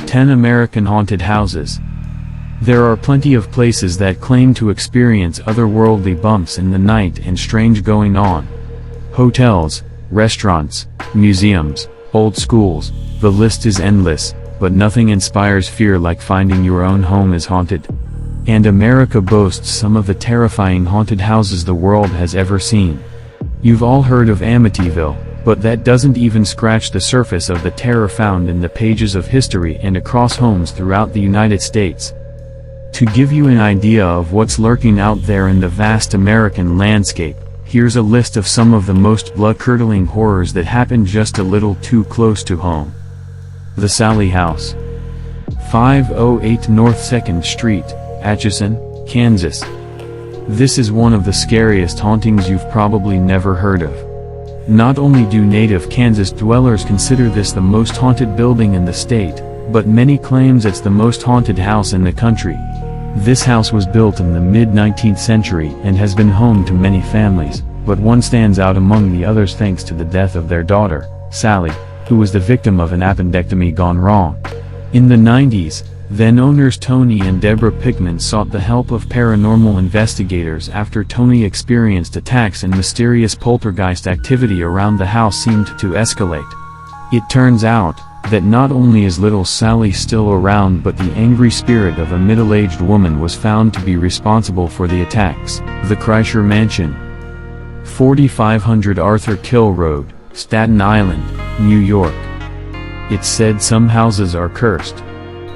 10 American Haunted Houses. There are plenty of places that claim to experience otherworldly bumps in the night and strange going on. Hotels, restaurants, museums, old schools, the list is endless, but nothing inspires fear like finding your own home is haunted. And America boasts some of the terrifying haunted houses the world has ever seen. You've all heard of Amityville, but that doesn't even scratch the surface of the terror found in the pages of history and across homes throughout the United States. To give you an idea of what's lurking out there in the vast American landscape, here's a list of some of the most blood-curdling horrors that happened just a little too close to home. The Sallie House. 508 North 2nd Street, Atchison, Kansas. This is one of the scariest hauntings you've probably never heard of. Not only do native Kansas dwellers consider this the most haunted building in the state, but many claims it's the most haunted house in the country. This house was built in the mid-19th century and has been home to many families, but one stands out among the others thanks to the death of their daughter, Sally, who was the victim of an appendectomy gone wrong. In the 90s, then-owners Tony and Deborah Pickman sought the help of paranormal investigators after Tony experienced attacks and mysterious poltergeist activity around the house seemed to escalate. It turns out that not only is little Sally still around, but the angry spirit of a middle-aged woman was found to be responsible for the attacks. The Kreischer Mansion. 4500 Arthur Kill Road, Staten Island, New York. It's said some houses are cursed.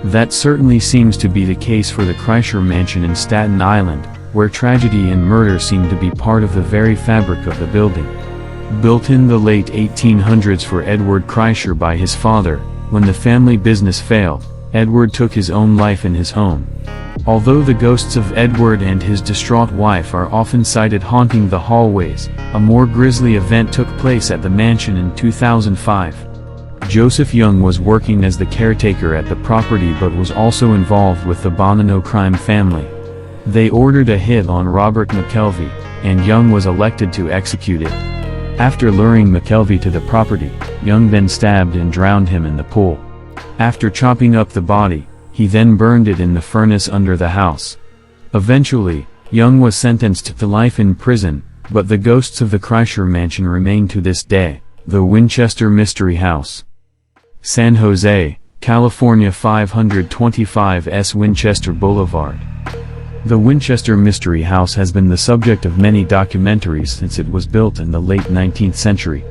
That certainly seems to be the case for the Kreischer Mansion in Staten Island, where tragedy and murder seem to be part of the very fabric of the building. Built in the late 1800s for Edward Kreischer by his father, when the family business failed, Edward took his own life in his home. Although the ghosts of Edward and his distraught wife are often sighted haunting the hallways, a more grisly event took place at the mansion in 2005. Joseph Young was working as the caretaker at the property but was also involved with the Bonanno crime family. They ordered a hit on Robert McKelvey, and Young was elected to execute it. After luring McKelvey to the property, Young then stabbed and drowned him in the pool. After chopping up the body, he then burned it in the furnace under the house. Eventually, Young was sentenced to life in prison, but the ghosts of the Kreischer Mansion remain to this day. The Winchester Mystery House. San Jose, California 525 S Winchester Boulevard. The Winchester Mystery House has been the subject of many documentaries since it was built in the late 19th century.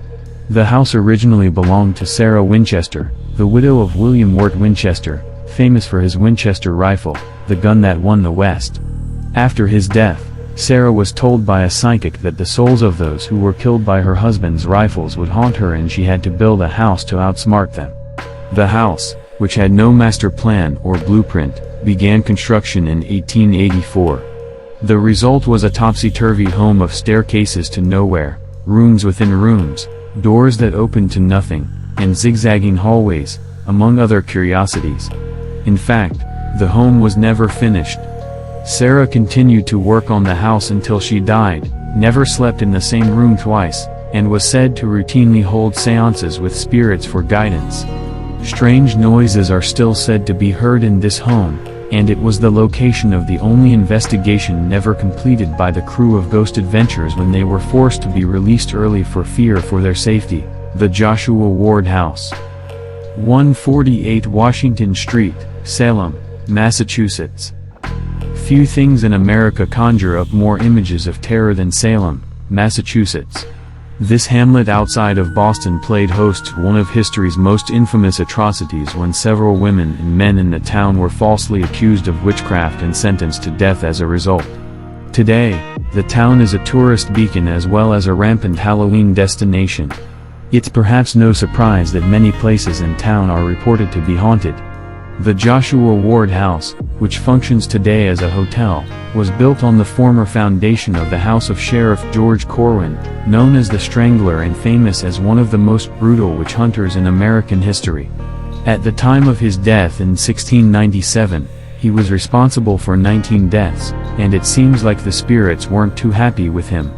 The house originally belonged to Sarah Winchester, the widow of William Wirt Winchester, famous for his Winchester rifle, the gun that won the West. After his death, Sarah was told by a psychic that the souls of those who were killed by her husband's rifles would haunt her and she had to build a house to outsmart them. The house, which had no master plan or blueprint, began construction in 1884. The result was a topsy-turvy home of staircases to nowhere, rooms within rooms, doors that opened to nothing, and zigzagging hallways, among other curiosities. In fact, the home was never finished. Sarah continued to work on the house until she died, never slept in the same room twice, and was said to routinely hold seances with spirits for guidance. Strange noises are still said to be heard in this home, and it was the location of the only investigation never completed by the crew of Ghost Adventures when they were forced to be released early for fear for their safety. The Joshua Ward House. 148 Washington Street, Salem, Massachusetts. Few things in America conjure up more images of terror than Salem, Massachusetts. This hamlet outside of Boston played host to one of history's most infamous atrocities when several women and men in the town were falsely accused of witchcraft and sentenced to death as a result. Today, the town is a tourist beacon as well as a rampant Halloween destination. It's perhaps no surprise that many places in town are reported to be haunted. The Joshua Ward House, which functions today as a hotel, was built on the former foundation of the house of Sheriff George Corwin, known as the Strangler and famous as one of the most brutal witch hunters in American history. At the time of his death in 1697, he was responsible for 19 deaths, and it seems like the spirits weren't too happy with him.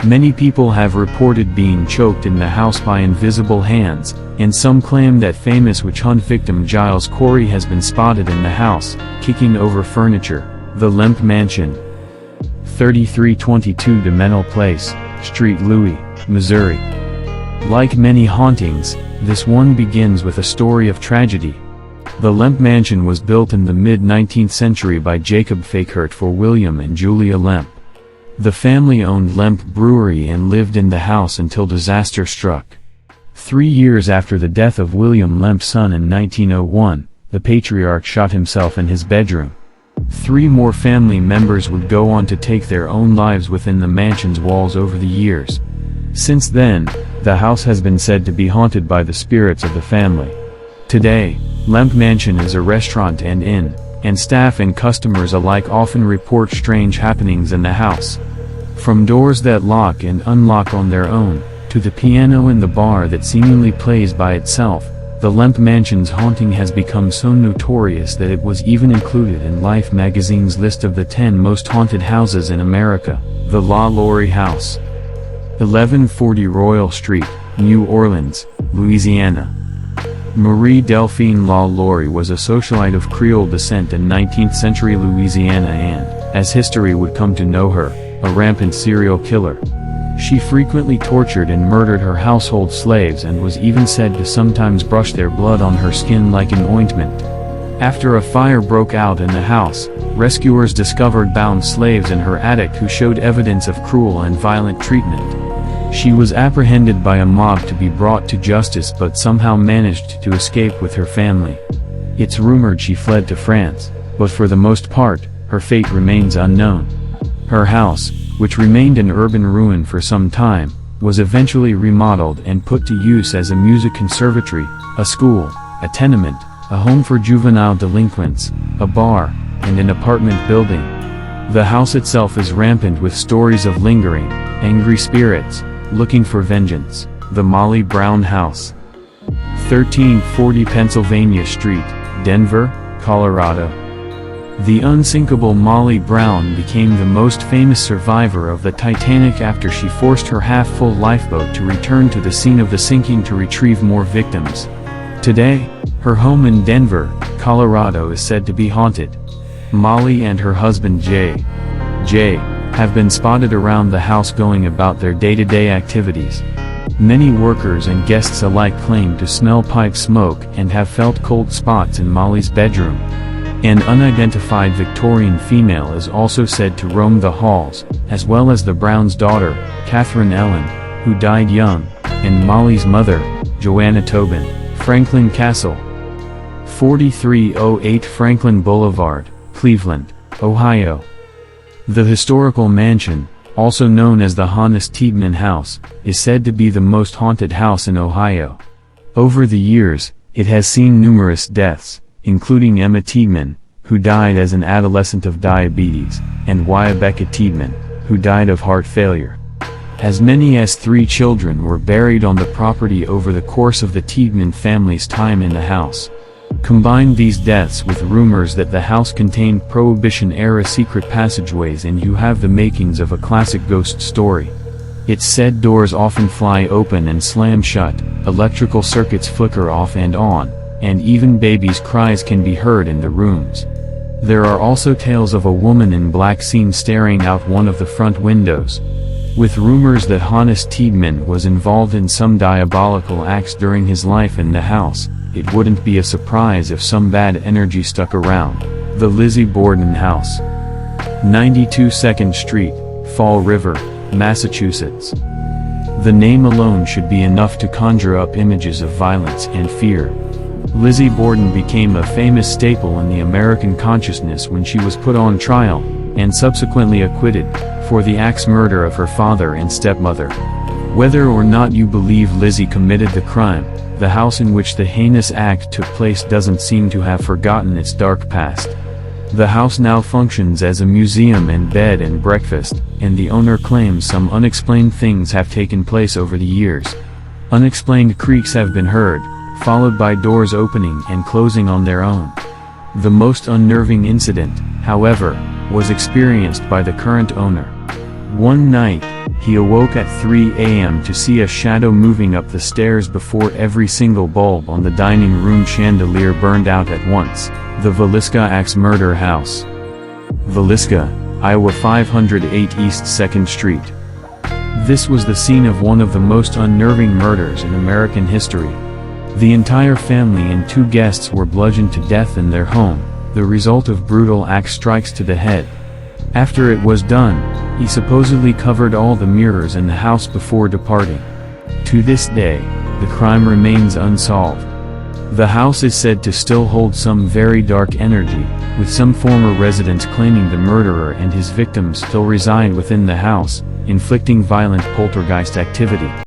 Many people have reported being choked in the house by invisible hands, and some claim that famous witch hunt victim Giles Corey has been spotted in the house, kicking over furniture. The Lemp Mansion, 3322 DeMenil Place, Street, Louis, Missouri. Like many hauntings, this one begins with a story of tragedy. The Lemp Mansion was built in the mid-19th century by Jacob Fakert for William and Julia Lemp. The family owned Lemp Brewery and lived in the house until disaster struck. 3 years after the death of William Lemp's son in 1901, the patriarch shot himself in his bedroom. 3 more family members would go on to take their own lives within the mansion's walls over the years. Since then, the house has been said to be haunted by the spirits of the family. Today, Lemp Mansion is a restaurant and inn, and staff and customers alike often report strange happenings in the house. From doors that lock and unlock on their own, to the piano in the bar that seemingly plays by itself, the Lemp Mansion's haunting has become so notorious that it was even included in Life magazine's list of the 10 most haunted houses in America. The LaLaurie House, 1140 Royal Street, New Orleans, Louisiana. Marie Delphine LaLaurie was a socialite of Creole descent in 19th century Louisiana and, as history would come to know her, a rampant serial killer. She frequently tortured and murdered her household slaves and was even said to sometimes brush their blood on her skin like an ointment. After a fire broke out in the house, rescuers discovered bound slaves in her attic who showed evidence of cruel and violent treatment. She was apprehended by a mob to be brought to justice but somehow managed to escape with her family. It's rumored she fled to France, but for the most part, her fate remains unknown. Her house, which remained an urban ruin for some time, was eventually remodeled and put to use as a music conservatory, a school, a tenement, a home for juvenile delinquents, a bar, and an apartment building. The house itself is rampant with stories of lingering, angry spirits, looking for vengeance. The Mollie Brown House, 1340 Pennsylvania Street, Denver, Colorado. The unsinkable Mollie Brown became the most famous survivor of the Titanic after she forced her half-full lifeboat to return to the scene of the sinking to retrieve more victims. Today, her home in Denver, Colorado is said to be haunted. Mollie and her husband Jay have been spotted around the house going about their day-to-day activities. Many workers and guests alike claim to smell pipe smoke and have felt cold spots in Mollie's bedroom. An unidentified Victorian female is also said to roam the halls, as well as the Browns' daughter, Catherine Ellen, who died young, and Mollie's mother, Joanna Tobin. Franklin Castle, 4308 Franklin Boulevard, Cleveland, Ohio. The historical mansion, also known as the Honest Tiedemann House, is said to be the most haunted house in Ohio. Over the years, it has seen numerous deaths, including Emma Tiedemann, who died as an adolescent of diabetes, and Rebecca Tiedemann, who died of heart failure. As many as 3 children were buried on the property over the course of the Tiedemann family's time in the house. Combine these deaths with rumors that the house contained Prohibition-era secret passageways and you have the makings of a classic ghost story. It's said doors often fly open and slam shut, electrical circuits flicker off and on, and even babies' cries can be heard in the rooms. There are also tales of a woman in black seen staring out one of the front windows. With rumors that Honest Tiedemann was involved in some diabolical acts during his life in the house, it wouldn't be a surprise if some bad energy stuck around. The Lizzie Borden House, 92 2nd Street, Fall River, Massachusetts. The name alone should be enough to conjure up images of violence and fear. Lizzie Borden became a famous staple in the American consciousness when she was put on trial, and subsequently acquitted, for the axe murder of her father and stepmother. Whether or not you believe Lizzie committed the crime, the house in which the heinous act took place doesn't seem to have forgotten its dark past. The house now functions as a museum and bed and breakfast, and the owner claims some unexplained things have taken place over the years. Unexplained creaks have been heard, followed by doors opening and closing on their own. The most unnerving incident, however, was experienced by the current owner. One night, He awoke at 3 a.m. to see a shadow moving up the stairs before every single bulb on the dining room chandelier burned out at once. The Villisca Axe Murder House. Villisca, Iowa 508 East 2nd Street. This was the scene of one of the most unnerving murders in American history. The entire family and 2 guests were bludgeoned to death in their home, the result of brutal axe strikes to the head. After it was done, he supposedly covered all the mirrors in the house before departing. To this day, the crime remains unsolved. The house is said to still hold some very dark energy, with some former residents claiming the murderer and his victims still reside within the house, inflicting violent poltergeist activity.